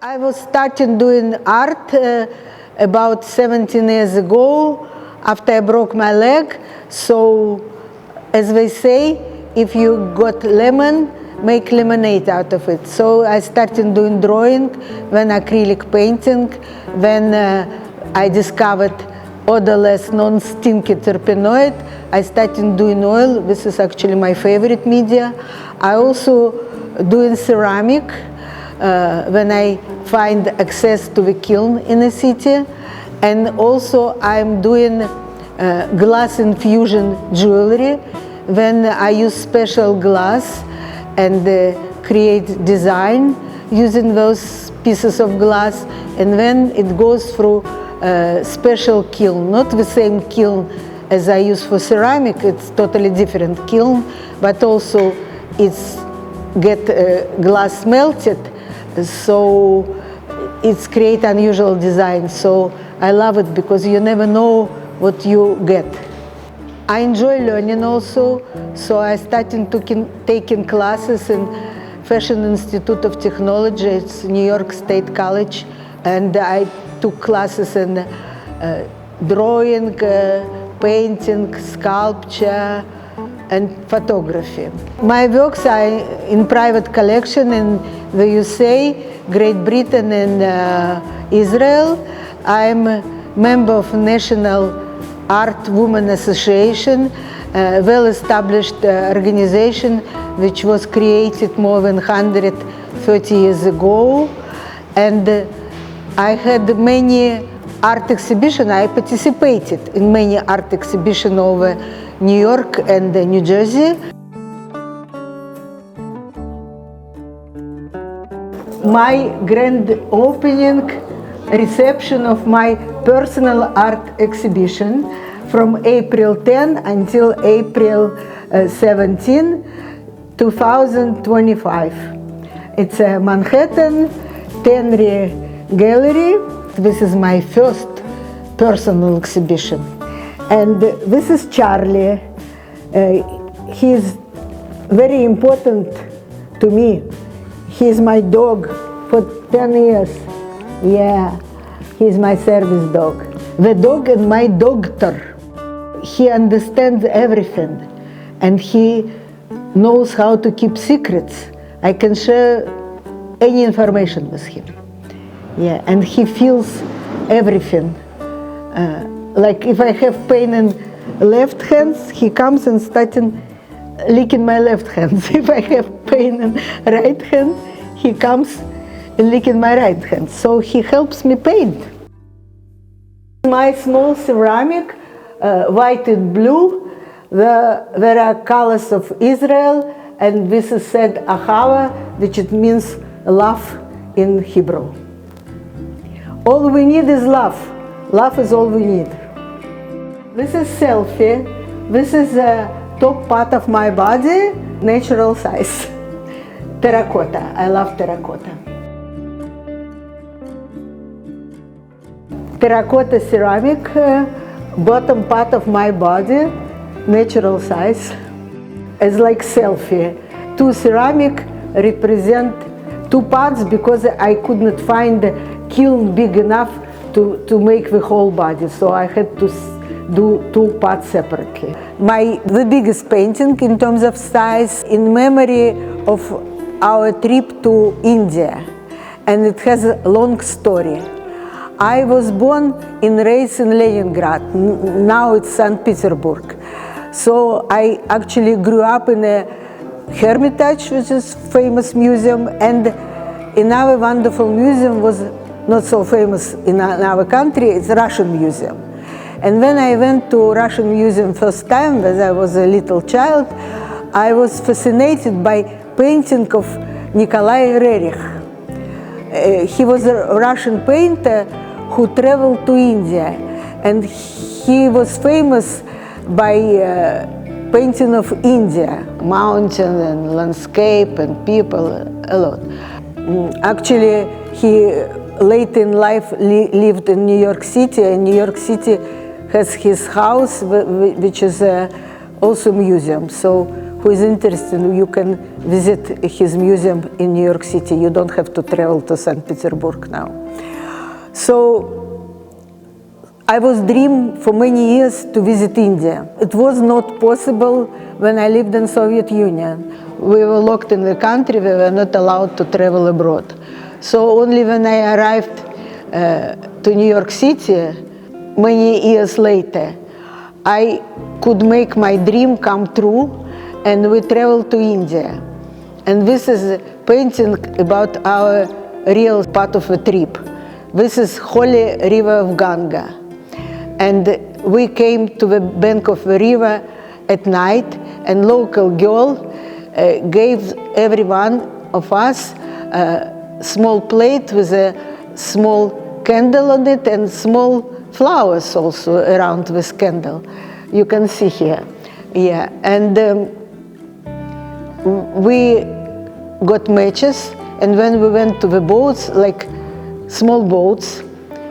I was starting doing art about 17 years ago after I broke my leg. So, as they say, if you got lemon, make lemonade out of it. So I started doing drawing, then acrylic painting, then I discovered odorless, non-stinky terpenoid. I started doing oil. This is actually my favorite media. I also doing ceramic when I find access to the kiln in a city. And also I'm doing glass infusion jewelry when I use special glass and create design using those pieces of glass, and then it goes through a special kiln, not the same kiln as I use for ceramic, it's totally different kiln, but also it's get glass melted, so it's create unusual design. So I love it because you never know what you get. I enjoy learning also, so I started taking classes in Fashion Institute of Technology. It's New York State College, and I took classes in drawing, painting, sculpture, and photography. My works are in private collection in the USA, Great Britain, and Israel. I'm a member of National Art Women Association, a well-established organization which was created more than 130 years ago. And I had many art exhibitions. I participated in many art exhibitions over New York and New Jersey. My grand opening reception of my personal art exhibition from April 10 until April 17, 2025. It's a Manhattan Tenry Gallery. This is my first personal exhibition. And this is Charlie. He's very important to me. He's my dog for 10 years. Yeah, he's my service dog. The dog and my doctor. He understands everything and he knows how to keep secrets. I can share any information with him. Yeah, and he feels everything. Like if I have pain in left hands, he comes and starts licking my left hands. If I have pain in right hand, he comes licking my right hand. So he helps me paint. My small ceramic, white and blue, there are colors of Israel, and this is said ahava, which it means love in Hebrew. All we need is love. Love is all we need. This is selfie. This is the top part of my body, natural size. Terracotta. I love terracotta. Terracotta ceramic, bottom part of my body, natural size, as like selfie. Two ceramic represent two parts because I could not find a kiln big enough to make the whole body, so I had to do two parts separately. The biggest painting in terms of size in memory of our trip to India, and it has a long story. I was born and raised in Leningrad, now it's St. Petersburg. So I actually grew up in a Hermitage, which is a famous museum, and another wonderful museum was not so famous in our country, it's a Russian museum. And when I went to Russian museum first time, when I was a little child, I was fascinated by painting of Nikolai Rerich. He was a Russian painter who traveled to India, and he was famous by painting of India, mountain and landscape and people, a lot. Actually, he late in life lived in New York City, and New York City has his house, which is also a museum. So who is interested, you can visit his museum in New York City. You don't have to travel to St. Petersburg now. So I was dreaming for many years to visit India. It was not possible when I lived in Soviet Union. We were locked in the country, we were not allowed to travel abroad. So only when I arrived to New York City, many years later, I could make my dream come true, and we traveled to India. And this is a painting about our real part of a trip. This is holy river of Ganga. And we came to the bank of the river at night, and local girl gave every one of us a small plate with a small candle on it and small flowers also around this candle. You can see here. Yeah, and we got matches, and when we went to the boats, like small boats,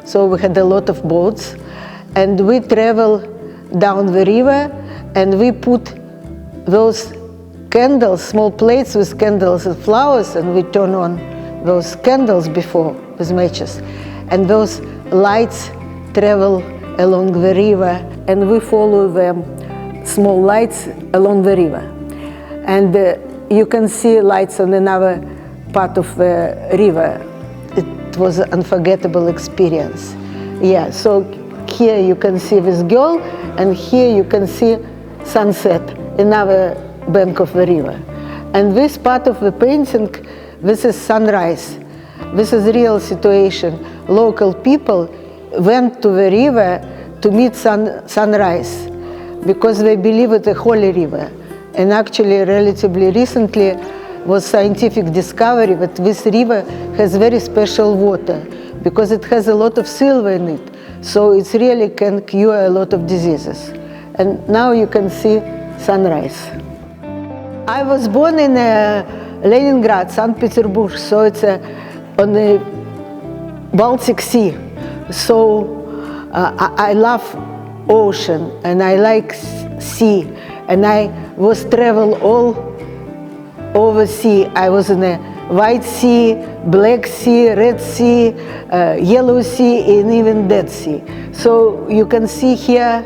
so we had a lot of boats, and we travel down the river, and we put those candles, small plates with candles and flowers, and we turn on those candles before with matches, and those lights travel along the river, and we follow them, small lights along the river. And you can see lights on another part of the river. It was an unforgettable experience. Yeah, so here you can see this girl, and here you can see sunset, another bank of the river. And this part of the painting, this is sunrise. This is real situation. Local people went to the river to meet sunrise because they believe it's a holy river. And actually, relatively recently, was scientific discovery that this river has very special water because it has a lot of silver in it. So it really can cure a lot of diseases. And now you can see sunrise. I was born in Leningrad, St. Petersburg, so it's on the Baltic Sea. So I love ocean, and I like sea, and I was travel all over sea. I was in the White Sea, Black Sea, Red Sea, Yellow Sea, and even Dead Sea. So you can see here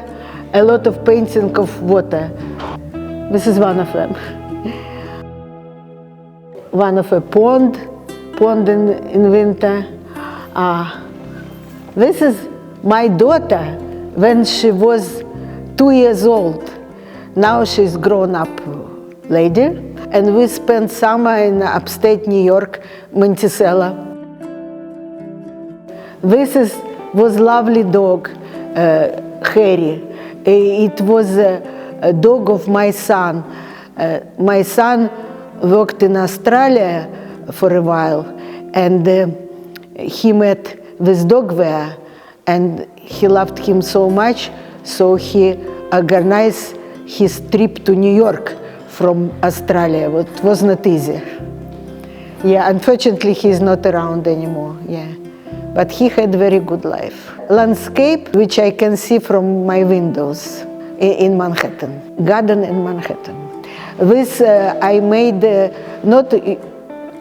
a lot of painting of water. This is one of them. One of a pond in winter. This is my daughter when she was 2 years old. Now she's grown up lady. And we spent summer in upstate New York, Monticello. This was lovely dog, Harry. It was a dog of my son. My son worked in Australia for a while, and he met this dog there, and he loved him so much, so he organized his trip to New York from Australia. It was not easy. Yeah, unfortunately he's not around anymore, yeah. But he had very good life. Landscape, which I can see from my windows in Manhattan, garden in Manhattan. This I made not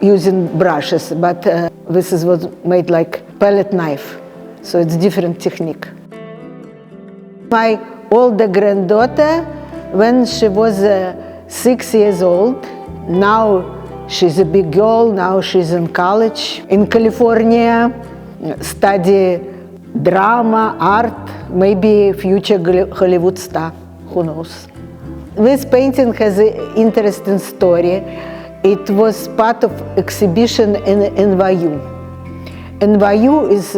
using brushes, but this was made like palette knife, so it's different technique. My older granddaughter, when she was 6 years old, now she's a big girl, now she's in college in California, study drama, art, maybe future Hollywood star, who knows. This painting has an interesting story. It was part of exhibition in NYU. NYU is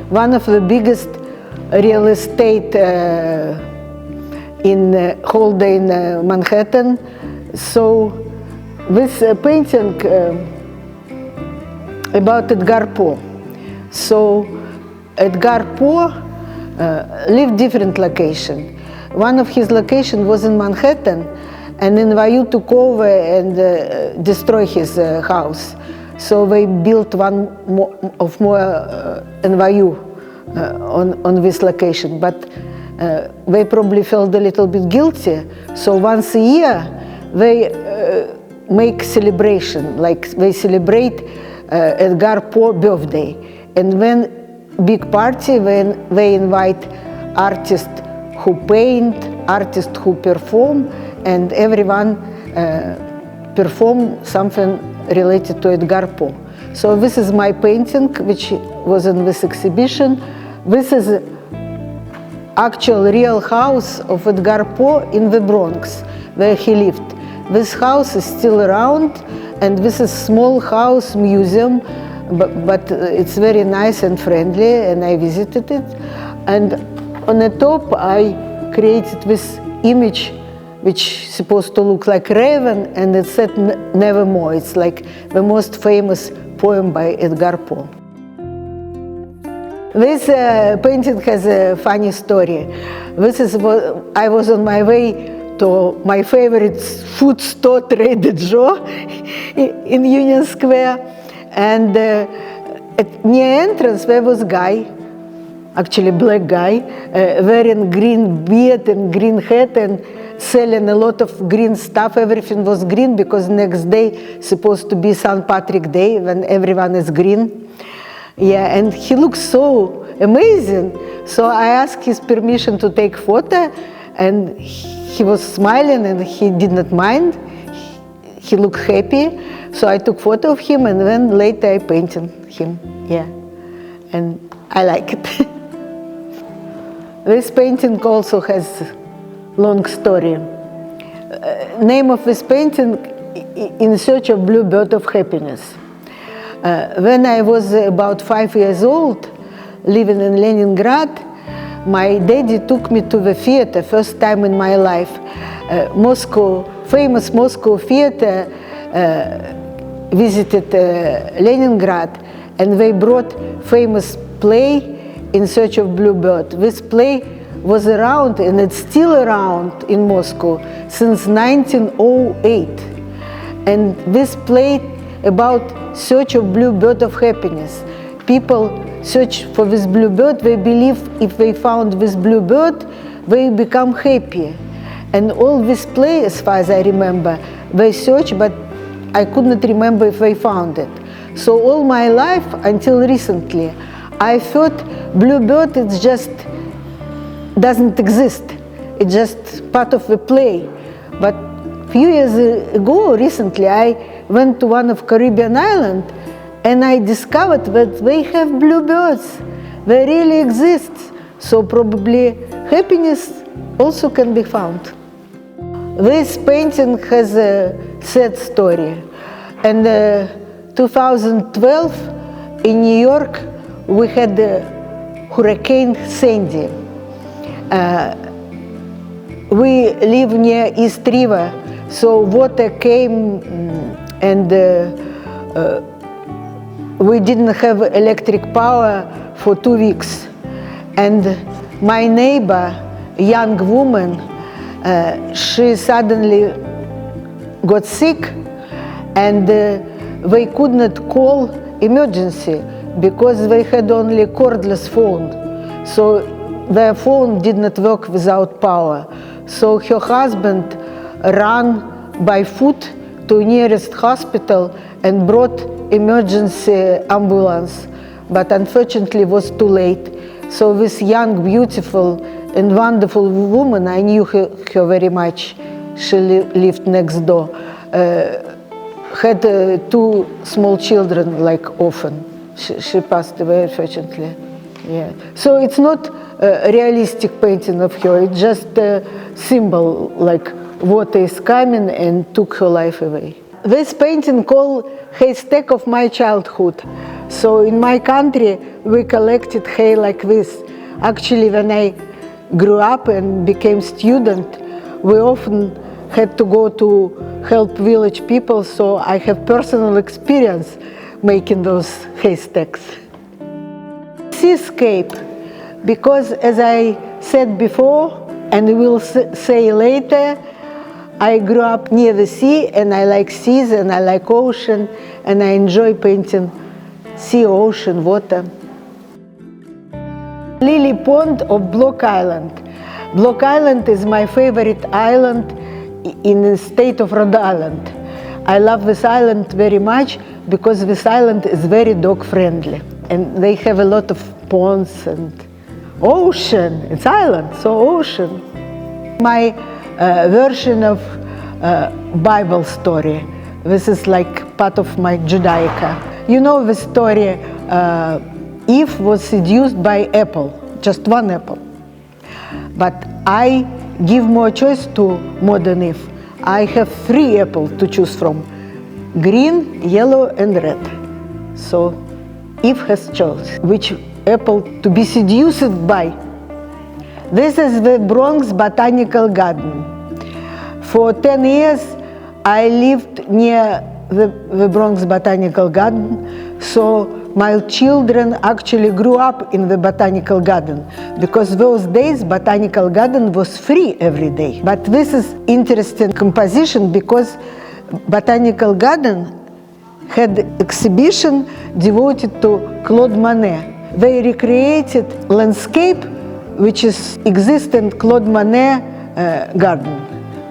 one of the biggest real estate holder in Manhattan. So this painting about Edgar Poe. So Edgar Poe lived different location. One of his locations was in Manhattan, and NYU took over and destroyed his house. So they built one more NYU on this location. But they probably felt a little bit guilty. So once a year, they make celebration, like they celebrate Edgar Poe birthday. And when big party, when they invite artists who paint, artists who perform, and everyone perform something related to Edgar Poe. So this is my painting, which was in this exhibition. This is actual real house of Edgar Poe in the Bronx, where he lived. This house is still around, and this is small house museum, but it's very nice and friendly, and I visited it. And on the top, I created this image which is supposed to look like raven, and it said nevermore. It's like the most famous poem by Edgar Poe. This painting has a funny story. This is what I was on my way to my favorite food store, Trader Joe, in Union Square, and near entrance there was a guy, actually black guy, wearing green beard and green hat and selling a lot of green stuff. Everything was green because next day supposed to be St. Patrick's Day when everyone is green. Yeah, and he looks so amazing. So I asked his permission to take photo, and he was smiling and he did not mind. He looked happy. So I took photo of him, and then later I painted him. Yeah, and I like it. This painting also has long story. Name of this painting, In Search of Blue Bird of Happiness. When I was about 5 years old, living in Leningrad, my daddy took me to the theater, first time in my life. Famous Moscow theater visited Leningrad, and they brought famous play In Search of Blue Bird. This play was around, and it's still around in Moscow since 1908. And this play about search of blue bird of happiness. People search for this blue bird. They believe if they found this blue bird, they become happy. And all this play, as far as I remember, they searched, but I could not remember if they found it. So all my life, until recently, I thought blue bird is just doesn't exist. It's just part of the play. But a few years ago, recently, I went to one of Caribbean islands, and I discovered that they have bluebirds. They really exist. So probably happiness also can be found. This painting has a sad story. In 2012, in New York, we had Hurricane Sandy. We live near East River, so water came, and we didn't have electric power for 2 weeks. And my neighbor, young woman, she suddenly got sick, and they could not call emergency because they had only cordless phone. So their phone did not work without power. So her husband ran by foot to nearest hospital and brought emergency ambulance, but unfortunately it was too late. So this young, beautiful and wonderful woman, I knew her very much, she lived next door, had 2 small children like orphan. She passed away, unfortunately. Yeah. So it's not a realistic painting of her, it's just a symbol, like water is coming and took her life away. This painting called Haystack of My Childhood. So in my country, we collected hay like this. Actually, when I grew up and became student, we often had to go to help village people, so I have personal experience making those haystacks. Seascape, because as I said before, and will say later, I grew up near the sea, and I like seas, and I like ocean, and I enjoy painting sea, ocean, water. Lily Pond of Block Island. Block Island is my favorite island in the state of Rhode Island. I love this island very much because this island is very dog friendly, and they have a lot of ponds and ocean. It's island, so ocean. My version of Bible story. This is like part of my Judaica. You know the story, Eve was seduced by apple, just one apple. But I give more choice to modern Eve. I have 3 apples to choose from: green, yellow, and red. So Eve has chosen which apple to be seduced by. This is the Bronx Botanical Garden. For 10 years, I lived near the Bronx Botanical Garden, so my children actually grew up in the Botanical Garden, because those days Botanical Garden was free every day. But this is interesting composition because Botanical Garden had exhibition devoted to Claude Monet. They recreated landscape which is existing Claude Monet garden,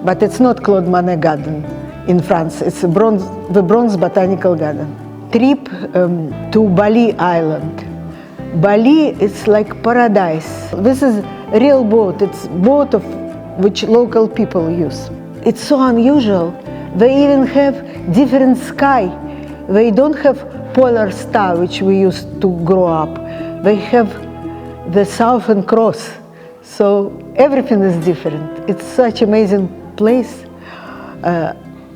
but it's not Claude Monet garden in France. It's the Bronx Botanical Garden. Trip to Bali Island. Bali is like paradise. This is a real boat. It's boat of which local people use. It's so unusual. They even have different sky. They don't have polar star, which we used to grow up. They have the Southern Cross. So everything is different. It's such amazing place.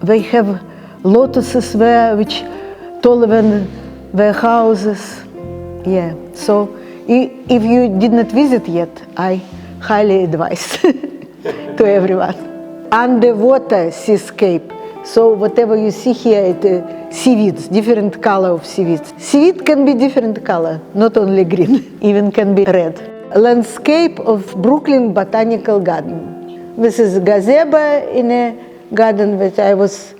They have lotuses there, which taller than their houses. Yeah. So if you did not visit yet, I highly advise to everyone. Underwater seascape. So whatever you see here, it seaweeds, different color of seaweeds. Seaweed can be different color, not only green, even can be red. Landscape of Brooklyn Botanical Garden. This is gazebo in a garden that I was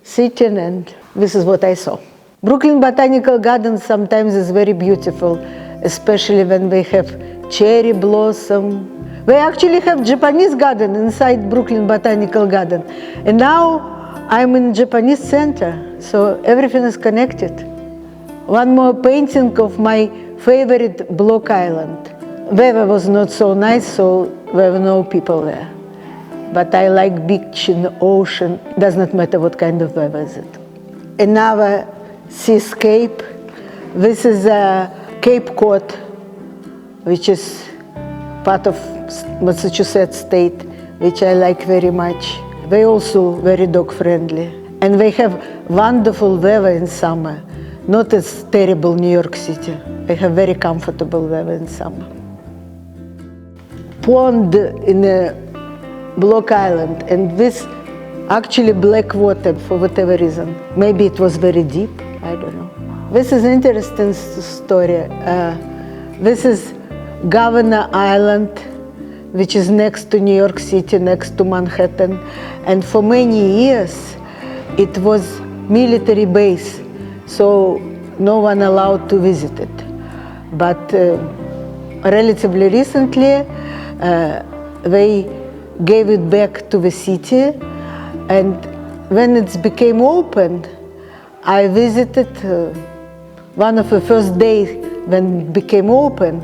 sitting, and this is what I saw. Brooklyn Botanical Garden sometimes is very beautiful, especially when they have cherry blossom. They actually have Japanese garden inside Brooklyn Botanical Garden. And now I'm in Japanese center, so everything is connected. One more painting of my favorite Block Island. Weather was not so nice, so there were no people there. But I like beach and ocean. Does not matter what kind of weather is it. Another seascape. This is Cape Cod, which is part of Massachusetts state, which I like very much. They also very dog friendly, and they have wonderful weather in summer, not as terrible New York City. They have very comfortable weather in summer. Pond in Block Island, and this actually black water for whatever reason. Maybe it was very deep, I don't know. This is an interesting story. This is Governor Island, which is next to New York City, next to Manhattan. And for many years, it was military base, so no one allowed to visit it. But relatively recently, they gave it back to the city, and when it became open, I visited one of the first days when it became open,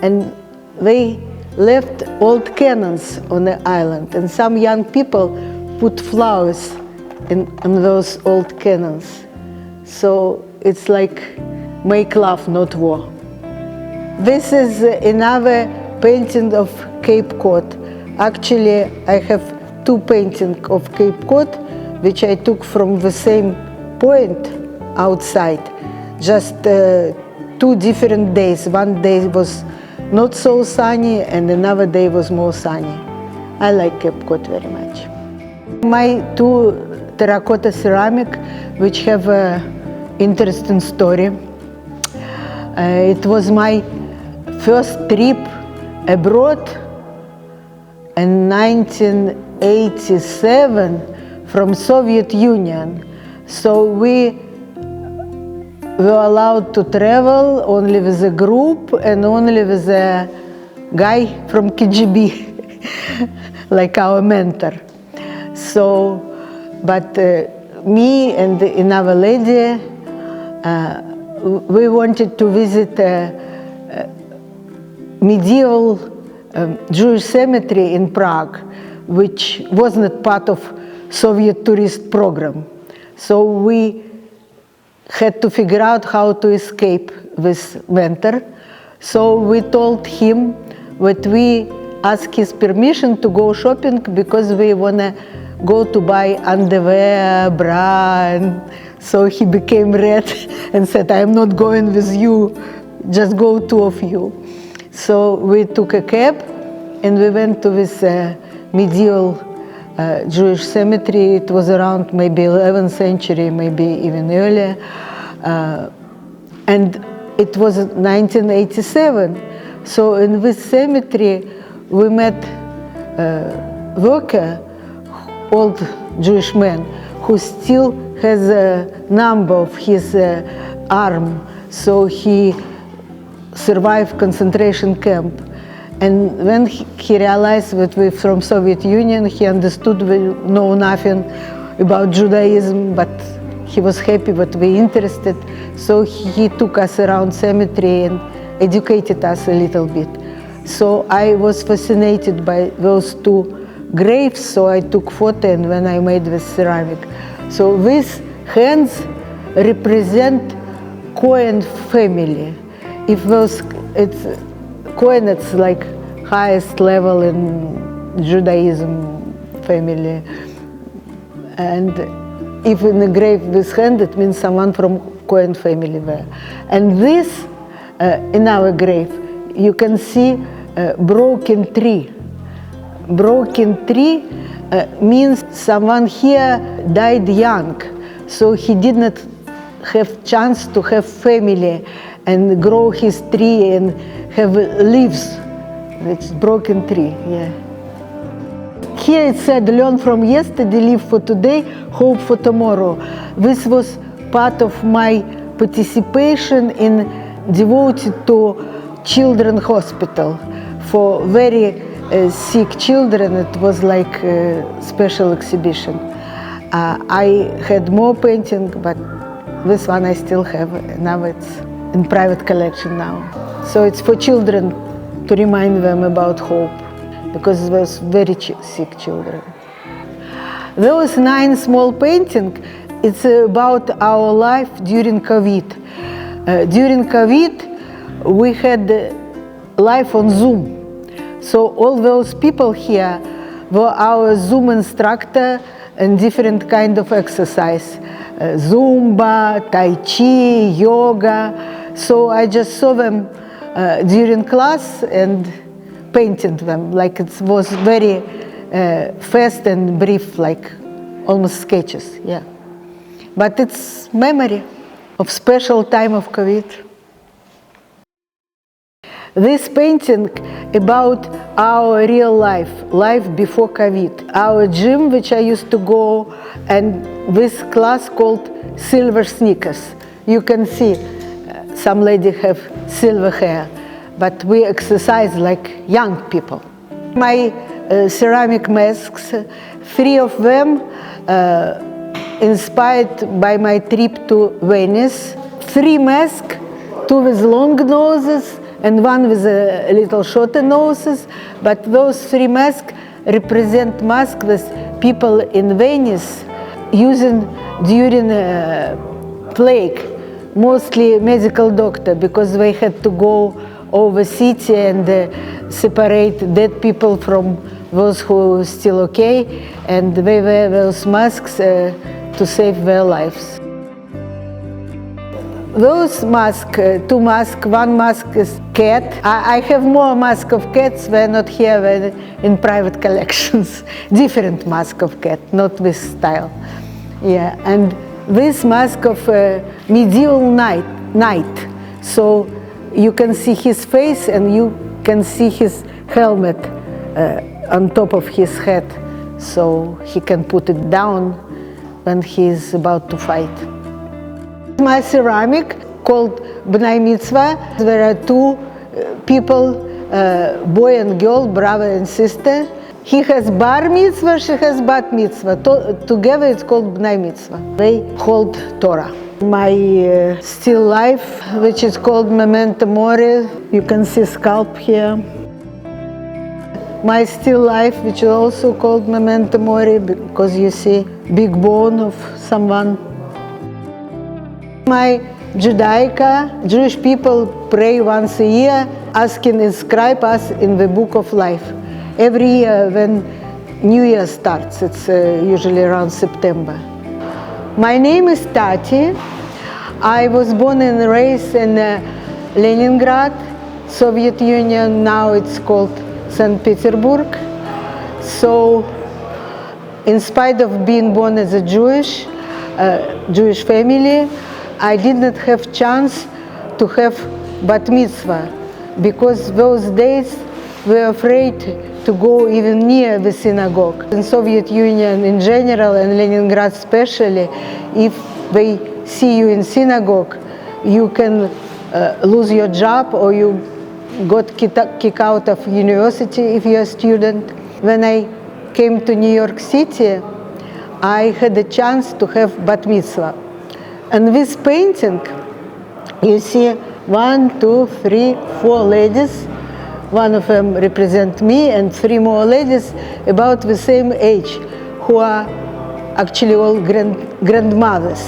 and they left old cannons on the island, and some young people put flowers in those old cannons. So it's like make love, not war. This is another painting of Cape Cod. Actually, I have 2 paintings of Cape Cod, which I took from the same point outside, just 2 different days. One day was not so sunny, and another day was more sunny. I like Cape Cod very much. My 2 terracotta ceramic, which have an interesting story. It was my first trip abroad in 1987 from Soviet Union. So we were allowed to travel only with a group and only with a guy from KGB, like our mentor. So, but me and another lady, we wanted to visit a medieval Jewish cemetery in Prague, which was not part of Soviet tourist program. So we had to figure out how to escape this mentor. So we told him that we asked his permission to go shopping because we want to go to buy underwear, bra, and so he became red and said, "I'm not going with you, just go two of you." So we took a cab and we went to this medieval Jewish cemetery. It was around maybe 11th century, maybe even earlier. And it was 1987. So in this cemetery, we met a worker, old Jewish man, who still has a number of his arm. So he survived concentration camp. And when he realized that we're from Soviet Union, he understood we know nothing about Judaism, but he was happy that we're interested. So he took us around cemetery and educated us a little bit. So I was fascinated by those two graves, so I took photo and when I made this ceramic. So these hands represent Cohen family. If those, Cohen, it's like highest level in Judaism family. And if in the grave with hand, it means someone from Cohen family there. And this, in our grave, you can see a broken tree. Broken tree means someone here died young, so he did not have chance to have family and grow his tree and have leaves. It's broken tree, yeah. Here it said, learn from yesterday, live for today, hope for tomorrow. This was part of my participation in devoted to children's hospital. For very sick children, it was like a special exhibition. I had more painting, but this one I still have. Now it's in private collection now. So it's for children to remind them about hope, because there's very sick children. Those 9 small paintings, it's about our life during COVID. During COVID, we had life on Zoom. So all those people here were our Zoom instructor and different kind of exercise. Zumba, Tai Chi, yoga. So I just saw them during class and painted them. Like it was very fast and brief, like almost sketches, yeah. But it's memory of special time of COVID. This painting about our real life, life before COVID. Our gym, which I used to go, and this class called Silver Sneakers. You can see some ladies have silver hair, but we exercise like young people. My ceramic masks, 3 of them inspired by my trip to Venice. 3 masks, 2 with long noses, and 1 with a little shorter noses, but those 3 masks represent masks that people in Venice using during plague, mostly medical doctor, because they had to go over city and separate dead people from those who are still okay, and they wear those masks to save their lives. Those masks, 2 masks, 1 mask is cat. I have more masks of cats, they're not here, they're in private collections. Different mask of cat, not this style. Yeah, and this mask of medieval knight. So you can see his face and you can see his helmet on top of his head. So he can put it down when he is about to fight. My ceramic called Bnei Mitzvah. There are 2 people, boy and girl, brother and sister. He has bar mitzvah, she has bat mitzvah. Together it's called bnai mitzvah. They hold Torah. My still life, which is called memento mori. You can see scalp here. My still life, which is also called memento mori, because you see big bone of someone. My Judaica, Jewish people pray once a year, asking inscribe us in the book of life. Every year when New Year starts, it's usually around September. My name is Tati. I was born and raised in Leningrad, Soviet Union. Now it's called St. Petersburg. So, in spite of being born as a Jewish family, I did not have chance to have bat mitzvah, because those days we were afraid to go even near the synagogue. In Soviet Union in general and Leningrad especially, if they see you in synagogue, you can lose your job or you got kicked out of university if you're a student. When I came to New York City, I had a chance to have bat mitzvah. And this painting, you see 1, 2, 3, 4 ladies. One of them represents me and 3 more ladies about the same age, who are actually all grandmothers.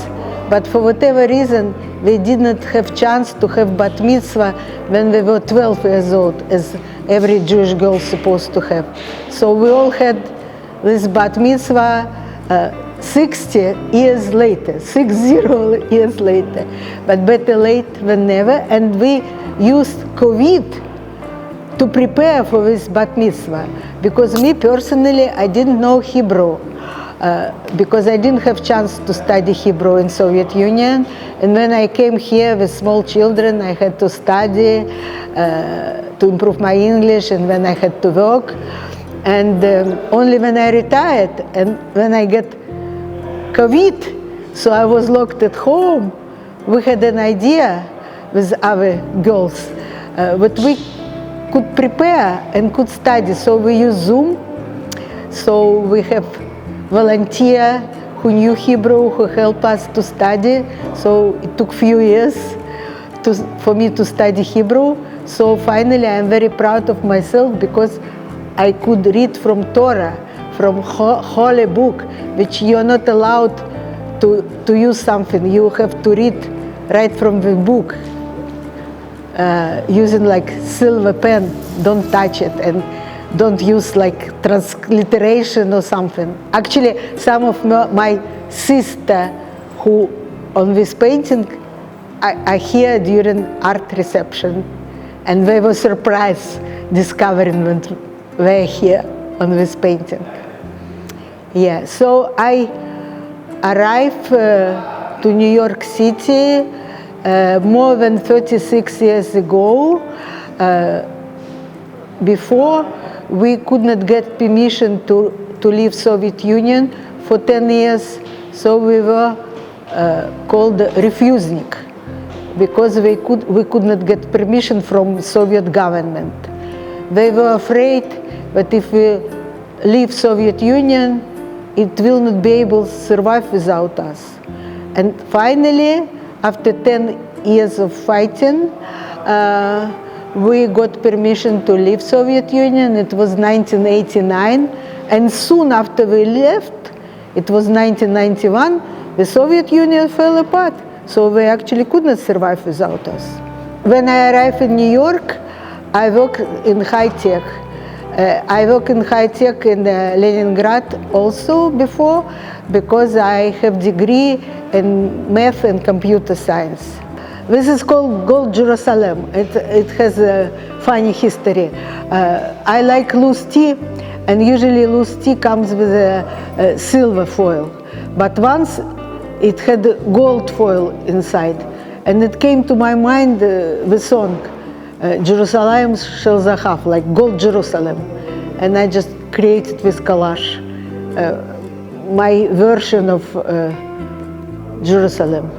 But for whatever reason, they did not have chance to have bat mitzvah when they were 12 years old, as every Jewish girl is supposed to have. So we all had this bat mitzvah 60 years later, 60 years later. But better late than never. And we used COVID to prepare for this bat mitzvah, because me personally, I didn't know Hebrew, because I didn't have chance to study Hebrew in Soviet Union. And when I came here with small children, I had to study to improve my English, and when I had to work. And only when I retired and when I get COVID, so I was locked at home, we had an idea with other girls that we could prepare and could study. So we use Zoom. So we have volunteer who knew Hebrew, who helped us to study. So it took few years for me to study Hebrew. So finally I'm very proud of myself, because I could read from Torah, from holy book, which you're not allowed to use something. You have to read right from the book. Using like silver pen, don't touch it, and don't use like transliteration or something. Actually, some of my sister who on this painting, I hear during art reception, and they were surprised discovering that they're here on this painting. Yeah, so I arrived to New York City more than 36 years ago. Before, we could not get permission to leave Soviet Union for 10 years, so we were called refusnik, because we could not get permission from Soviet government. They were afraid that if we leave Soviet Union, it will not be able to survive without us. And finally, after 10 years of fighting, we got permission to leave Soviet Union. It was 1989, and soon after we left, it was 1991, the Soviet Union fell apart. So they actually could not survive without us. When I arrived in New York, I worked in high tech. I worked in high tech in Leningrad also before, because I have degree in math and computer science. This is called Gold Jerusalem. It has a funny history. I like loose tea, and usually loose tea comes with a silver foil. But once it had gold foil inside, and it came to my mind the song, Jerusalem shel zahav, like Gold Jerusalem. And I just created this collage, my version of Jerusalem.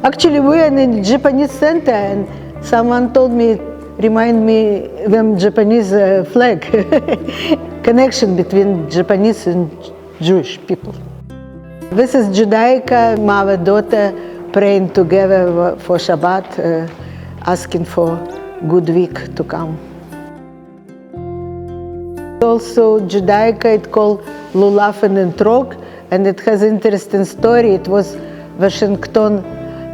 Actually, we are in a Japanese center, and someone told me remind me them Japanese flag, connection between Japanese and Jewish people. This is Judaica, mother, daughter, praying together for Shabbat, asking for good week to come. Also Judaica, it's called Lulafen and Trog, and it has interesting story. It was Washington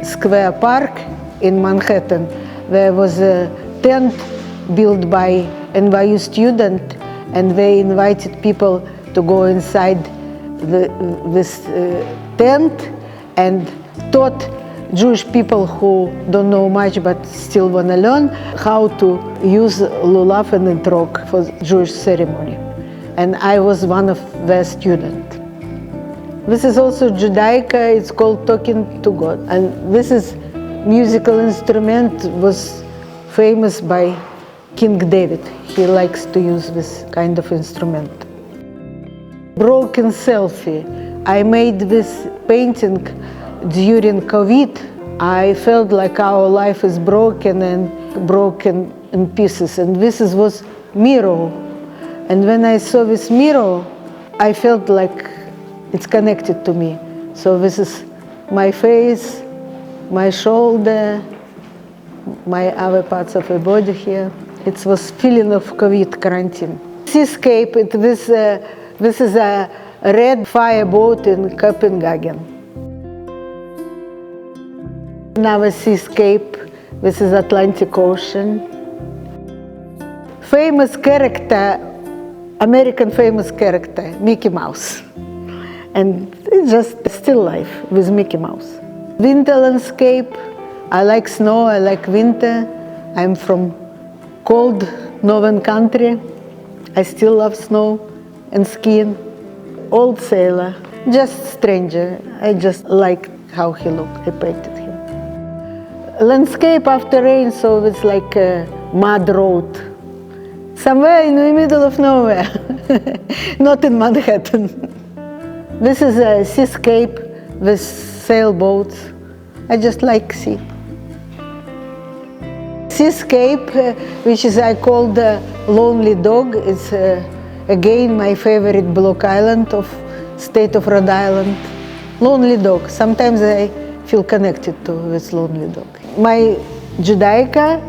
Square Park in Manhattan. There was a tent built by NYU student, and they invited people to go inside this tent and taught Jewish people who don't know much but still want to learn how to use lulav and etrog for Jewish ceremony. And I was one of their students. This is also Judaica, it's called Talking to God. And this is musical instrument, was famous by King David. He likes to use this kind of instrument. Broken selfie. I made this painting during COVID. I felt like our life is broken and broken in pieces. And this was mirror. And when I saw this mirror, I felt like it's connected to me. So this is my face, my shoulder, my other parts of the body here. It was feeling of COVID quarantine. Seascape, this is a red fireboat in Copenhagen. Another seascape, this is Atlantic Ocean. Famous character, American famous character, Mickey Mouse. And it's just still life with Mickey Mouse. Winter landscape, I like snow, I like winter. I'm from cold northern country. I still love snow and skiing. Old sailor, just stranger. I just liked how he looked, I painted him. Landscape after rain, so it's like a mud road. Somewhere in the middle of nowhere, not in Manhattan. This is a seascape with sailboats. I just like sea. Seascape, which is I call the Lonely Dog, is again my favorite block island of state of Rhode Island. Lonely Dog. Sometimes I feel connected to this Lonely Dog. My Judaica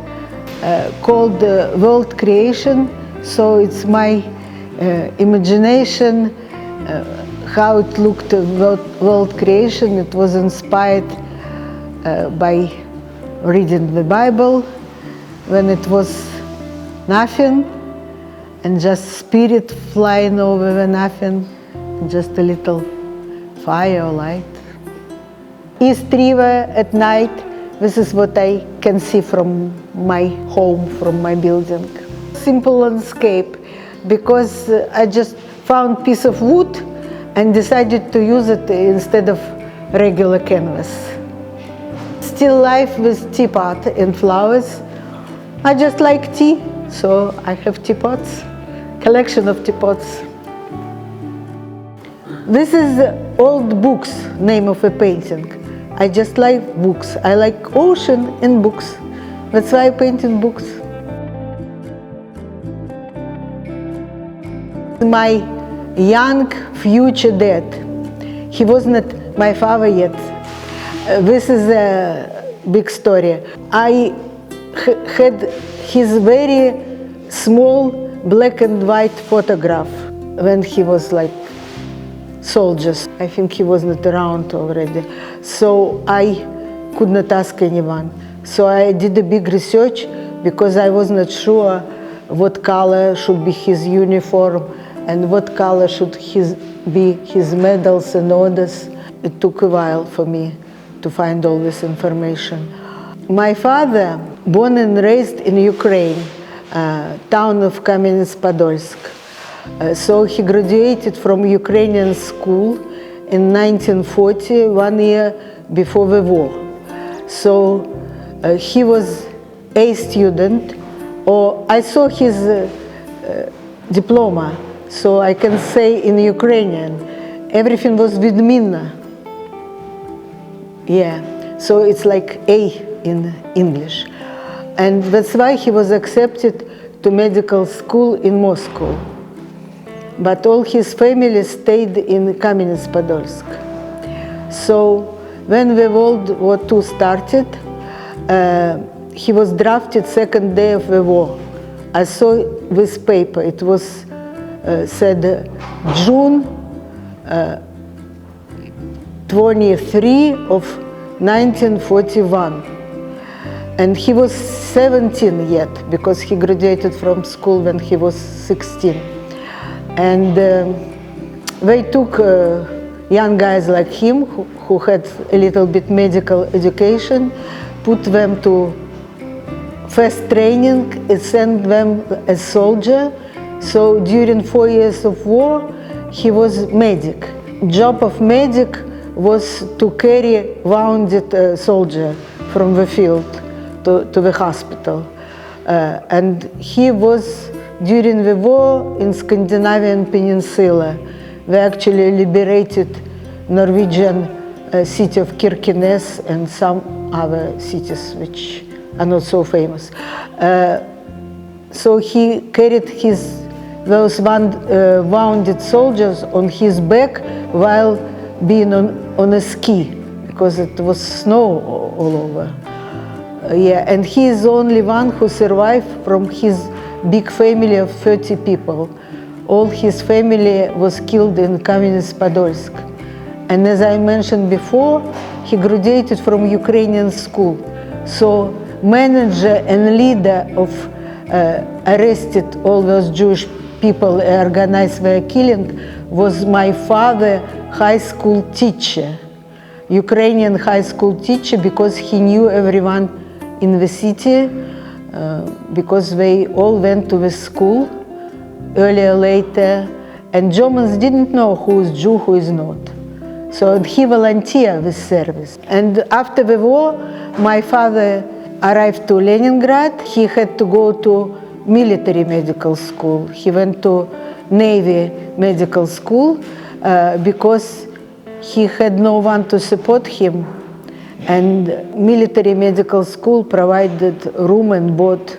called world creation, so it's my imagination, how it looked world creation. It was inspired by reading the Bible when it was nothing and just spirit flying over the nothing, just a little fire or light. East River at night, this is what I can see from my home, from my building. Simple landscape, because I just found a piece of wood and decided to use it instead of regular canvas. Still life with teapot and flowers. I just like tea, so I have teapots, collection of teapots. This is old books, name of a painting. I just like books. I like ocean and books. That's why I painted books. My young future dad, he was not my father yet. This is a big story. I had his very small black and white photograph when he was like soldiers. I think he was not around already. So I could not ask anyone. So I did a big research because I was not sure what color should be his uniform and what color should be his medals and orders. It took a while for me to find all this information. My father, born and raised in Ukraine, town of Kamyanets-Podolsk. So he graduated from Ukrainian school in 1940, 1 year before the war. So he was a student, or I saw his diploma, so I can say in Ukrainian, everything was vidminna. Yeah, so it's like A in English. And that's why he was accepted to medical school in Moscow. But all his family stayed in Kamenets-Podolsk. So when the World War II started, he was drafted second day of the war. I saw this paper. It was said June 23 of 1941. And he was 17 yet, because he graduated from school when he was 16. And they took young guys like him, who had a little bit medical education, put them to fast training, and sent them as soldier. So during 4 years of war, he was medic. Job of medic was to carry wounded soldier from the field to the hospital. And he was, during the war, in Scandinavian Peninsula. They actually liberated Norwegian city of Kirkenes and some other cities which are not so famous. So he carried those wounded soldiers on his back while being on a ski, because it was snow all over. And he is the only one who survived from his big family of 30 people. All his family was killed in Kamenets-Podolsk. And as I mentioned before, he graduated from Ukrainian school. So manager and leader of arrested all those Jewish people and organized their killing was my father, high school teacher, Ukrainian high school teacher, because he knew everyone in the city, because they all went to the school earlier, later, and Germans didn't know who is Jew, who is not. So he volunteered with service. And after the war, my father arrived to Leningrad. He had to go to military medical school. He went to Navy medical school because he had no one to support him. And military medical school provided room and board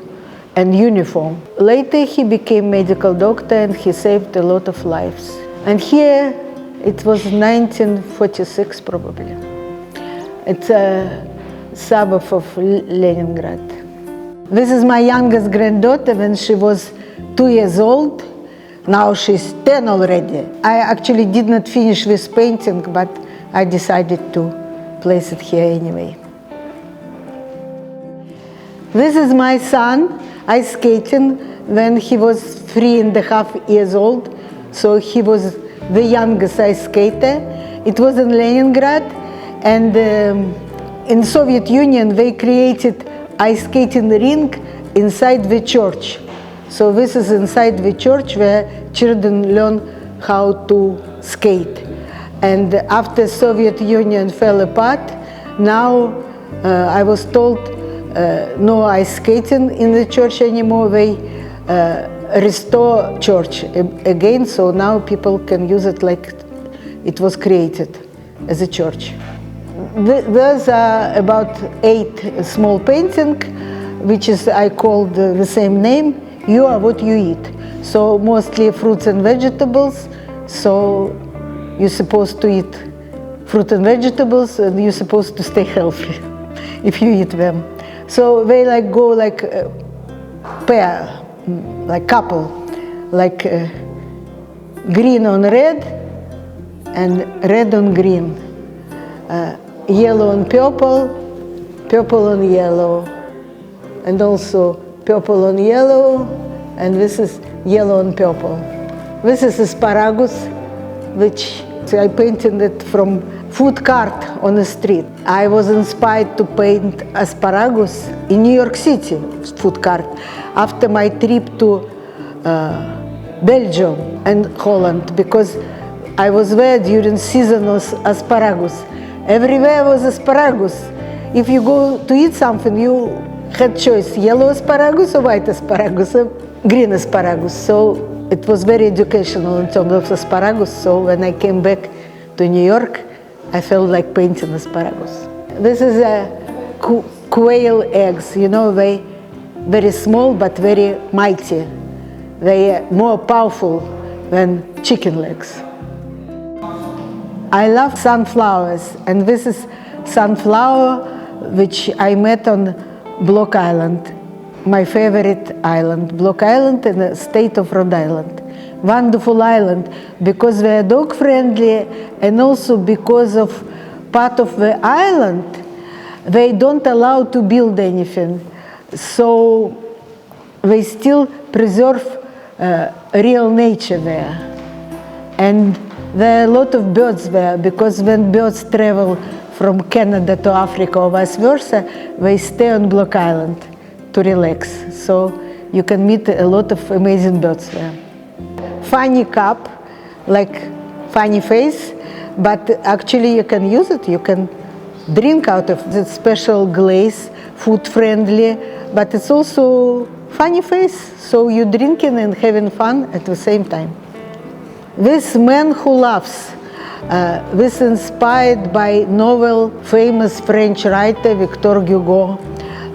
and uniform. Later he became medical doctor and he saved a lot of lives. And here it was 1946 probably. It's a suburb of Leningrad. This is my youngest granddaughter when she was 2 years old. Now she's 10 already. I actually did not finish this painting, but I decided to place it here anyway. This is my son ice skating when he was 3.5 years old. So he was the youngest ice skater. It was in Leningrad, and in Soviet Union they created ice skating rink inside the church. So this is inside the church where children learn how to skate. And after Soviet Union fell apart, now I was told no ice skating in the church anymore. They restore church again, so now people can use it like it was created as a church. Those are about 8 small paintings, which is I called the same name. You are what you eat. So mostly fruits and vegetables. So you're supposed to eat fruit and vegetables, and you're supposed to stay healthy if you eat them. So they go like a pair, like couple, like green on red and red on green, yellow on purple, purple on yellow, and also purple on yellow, and this is yellow on purple. This is asparagus, which I painted it from food cart on the street. I was inspired to paint asparagus in New York City, food cart, after my trip to Belgium and Holland, because I was there during season of asparagus. Everywhere was asparagus. If you go to eat something, you had choice, yellow asparagus or white asparagus or green asparagus. So it was very educational in terms of asparagus. So when I came back to New York, I felt like painting asparagus. This is a quail eggs. You know, they very small but very mighty. They are more powerful than chicken legs. I love sunflowers, and this is sunflower which I met on Block Island, my favorite island, Block Island in the state of Rhode Island. Wonderful island because they are dog friendly, and also because of part of the island they don't allow to build anything, so they still preserve real nature there. And there are a lot of birds there, because when birds travel from Canada to Africa or vice versa, they stay on Block Island to relax. So you can meet a lot of amazing birds there. Funny cup, like funny face, but actually you can use it. You can drink out of the special glaze, food friendly, but it's also funny face. So you're drinking and having fun at the same time. This Man Who Laughs, this inspired by novel famous French writer Victor Hugo.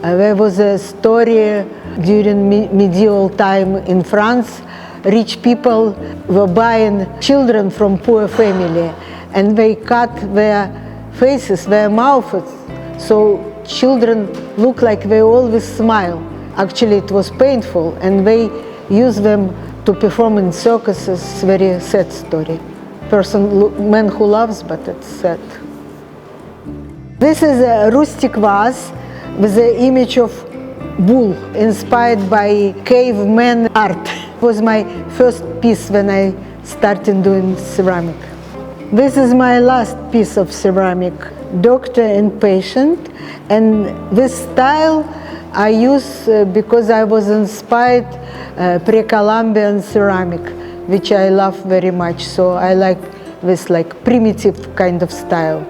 There was a story during medieval time in France. Rich people were buying children from poor family, and they cut their faces, their mouths, so children look like they always smile. Actually, it was painful, and they use them to perform in circuses. Very sad story. Man who loves, but it's sad. This is a rustic vase with the image of bull, inspired by caveman art. It was my first piece when I started doing ceramic. This is my last piece of ceramic, Doctor and Patient, and this style I use because I was inspired pre-Columbian ceramic, which I love very much. So I like this like primitive kind of style.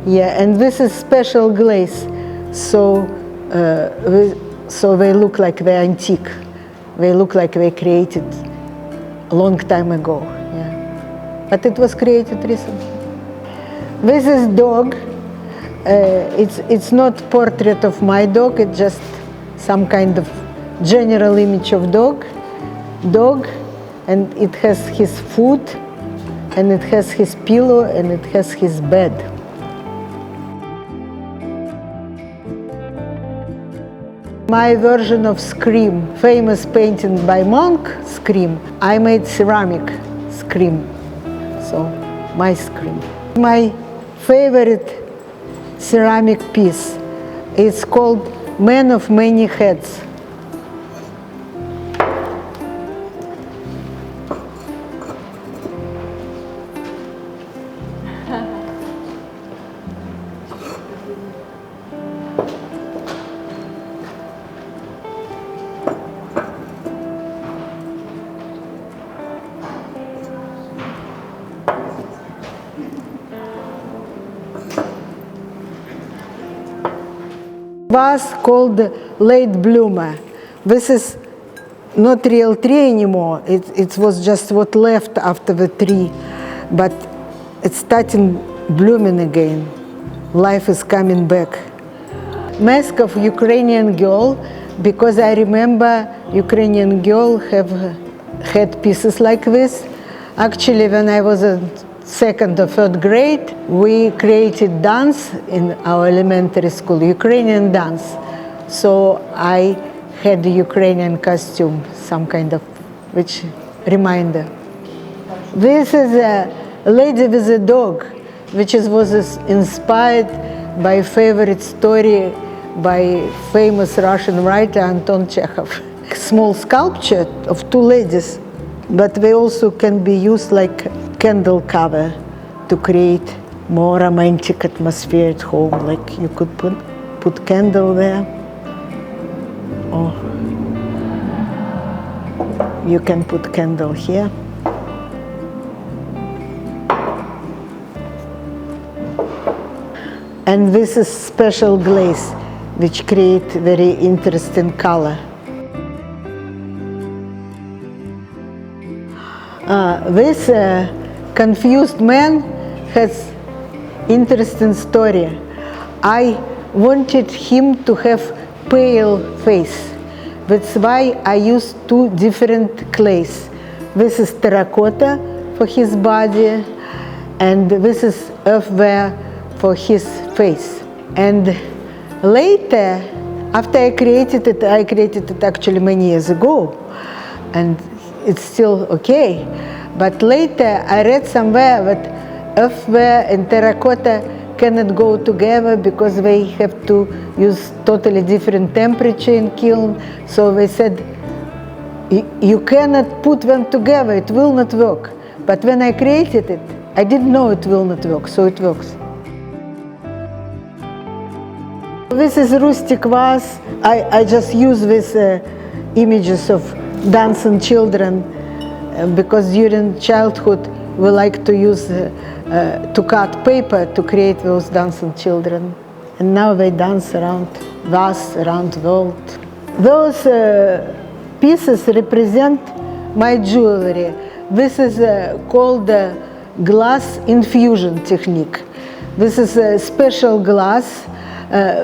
Yeah, and this is special glaze, so they look like they're antique. They look like they created a long time ago. Yeah, but it was created recently. This is dog. It's not portrait of my dog. It's just some kind of general image of dog, and it has his food, and it has his pillow, and it has his bed. My version of Scream, famous painting by Monk, Scream, I made ceramic Scream, so my Scream. My favorite ceramic piece, it's called Man of Many Heads. Vase called late bloomer. This is not real tree anymore. It was just what left after the tree, but it's starting blooming again. Life is coming back. Mask of Ukrainian girl, because I remember Ukrainian girl have had pieces like this. Actually, when I was in second or third grade, we created dance in our elementary school, Ukrainian dance. So I had a Ukrainian costume, some kind of, which reminder. This is a lady with a dog, which was inspired by a favorite story by famous Russian writer Anton Chekhov. Small sculpture of two ladies, but they also can be used like candle cover to create more romantic atmosphere at home. Like you could put candle there, or you can put candle here. And this is special glaze, which create very interesting color. This confused man has interesting story. I wanted him to have pale face, That's why I use two different clays. This is terracotta for his body, and this is earthenware for his face. And later, after I created it actually many years ago, and it's still okay. But later I read somewhere that earthenware and terracotta cannot go together because they have to use totally different temperature in kiln. So they said, you cannot put them together, it will not work. But when I created it, I didn't know it will not work, so it works. This is rustic vase. I just use these images of dancing children because during childhood we like to use to cut paper to create those dancing children. And now they dance around vase, around the world. Those pieces represent my jewelry. This is called glass infusion technique. This is a special glass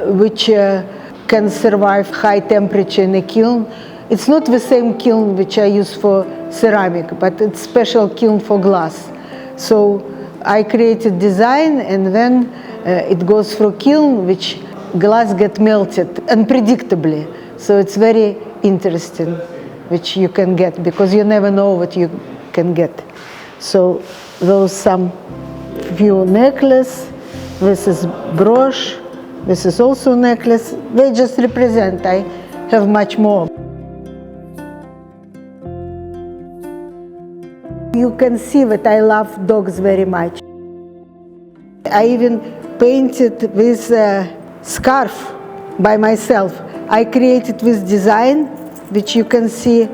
which can survive high temperature in a kiln. It's not the same kiln which I use for ceramic, but it's special kiln for glass. So I created design, and then it goes through kiln, which glass get melted unpredictably. So it's very interesting, which you can get, because you never know what you can get. So those some few necklace. This is brooch. This is also necklace. They just represent. I have much more. You can see that I love dogs very much. I even painted this scarf by myself. I created this design, which you can see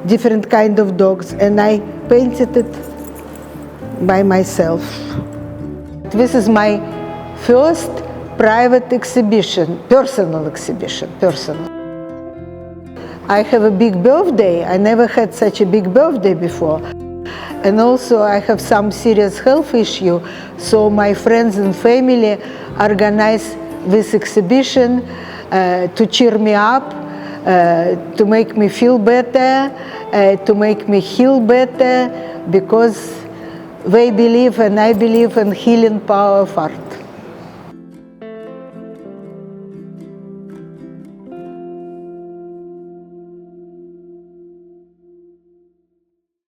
different kind of dogs, and I painted it by myself. This is my first private exhibition, personal exhibition, personal. I have a big birthday. I never had such a big birthday before. And also I have some serious health issue, so my friends and family organize this exhibition to cheer me up, to make me feel better, to make me heal better, because they believe and I believe in healing power of art.